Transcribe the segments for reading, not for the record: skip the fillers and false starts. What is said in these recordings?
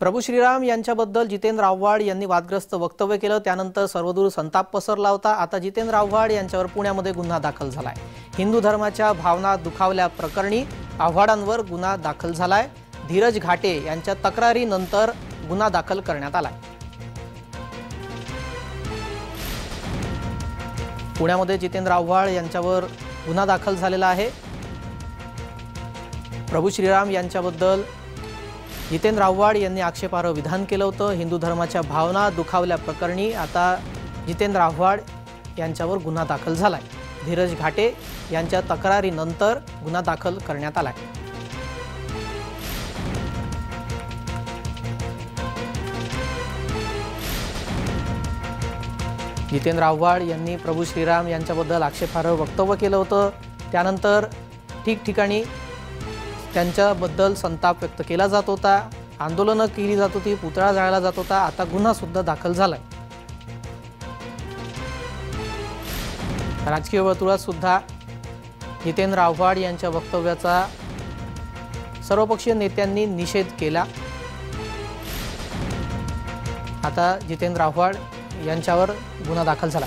प्रभू श्रीराम यांच्याबद्दल जितेंद्र आव्हाड यांनी वादग्रस्त वक्तव्य केलं। त्यानंतर सर्वदूर संताप पसरला होता। आता जितेंद्र आव्हाड यांच्यावर पुण्यामध्ये गुन्हा दाखल झालाय। हिंदू धर्माच्या भावना दुखावल्या प्रकरणी आव्हाडांवर गुन्हा दाखल झालाय। धीरज घाटे यांच्या तक्रारीनंतर गुन्हा दाखल करण्यात आलाय। पुण्यामध्ये जितेंद्र आव्हाड यांच्यावर गुन्हा दाखल झालेला आहे। प्रभू श्रीराम यांच्याबद्दल जितेंद्र आव्हाड यांनी आक्षेपार्ह विधान केलं होतं। हिंदू धर्माच्या भावना दुखावल्या प्रकरणी आता जितेंद्र आव्हाड यांच्यावर गुन्हा दाखल झालाय। धीरज घाटे यांच्या तक्रारीनंतर गुन्हा दाखल करण्यात आलाय। जितेंद्र आव्हाड यांनी प्रभू श्रीराम यांच्याबद्दल आक्षेपार्ह वक्तव्य केलं होतं। त्यानंतर ठिकठिकाणी त्यांच्याबद्दल संताप व्यक्त केला जात होता, आंदोलनं केली जात होती, पुतळा जाळला जात होता। आता गुन्हा सुद्धा दाखल झालाय। राजकीय वर्तुळात सुद्धा जितेंद्र आव्हाड यांच्या वक्तव्याचा सर्वपक्षीय नेत्यांनी निषेध केला। आता जितेंद्र आव्हाड यांच्यावर गुन्हा दाखल झाला।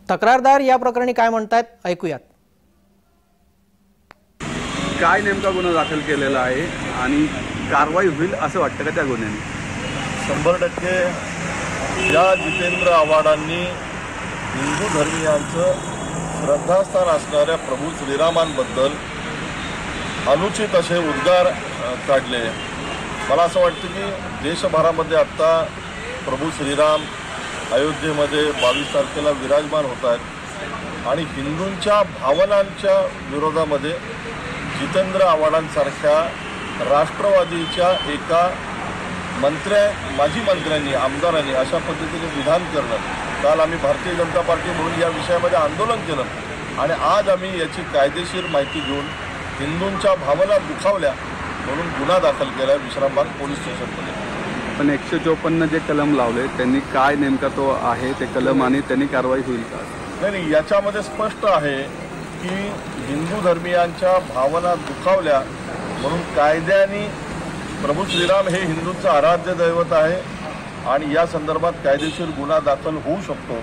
तक्रारदार या प्रकरणी काय म्हणतात ऐकूयात। काय नेमका गुन्हा दाखल केलेला आहे आणि कारवाई होईल असं वाटतं का त्या गुन्ह्याने? 100% या जितेंद्र आव्हाडांनी हिंदू धर्मीयांचं श्रद्धास्थान असणाऱ्या प्रभू श्रीरामांबद्दल अनुचित असे उद्गार काढले। मला असं वाटतं की देशभरामध्ये आत्ता प्रभू श्रीराम अयोध्येमध्ये 22 तारखेला विराजमान होत आहेत आणि हिंदूंच्या भावनांच्या विरोधामध्ये जितेंद्र आव्हाडांसारख्या राष्ट्रवादीच्या एका माजी मंत्र्यांनी आमदारांनी अशा पद्धतीने विधान करणं, काल आम्ही भारतीय जनता पार्टी म्हणून या विषयामध्ये आंदोलन केलं आणि आज आम्ही याची कायदेशीर माहिती घेऊन हिंदूंच्या भावना दुखावल्या म्हणून गुन्हा दाखल केला विश्रामबाग पोलीस स्टेशनमध्ये। पण 154 जे कलम लावले त्यांनी काय नेमका तो आहे ते कलम आणि त्यांनी कारवाई होईल का? नाही, याच्यामध्ये स्पष्ट आहे की हिंदू धर्मीयांच्या भावना दुखावल्या म्हणून कायद्याने प्रभू श्रीराम हे हिंदूंचं आराध्य दैवत आहे आणि या संदर्भात कायदेशीर गुन्हा दाखल होऊ शकतो।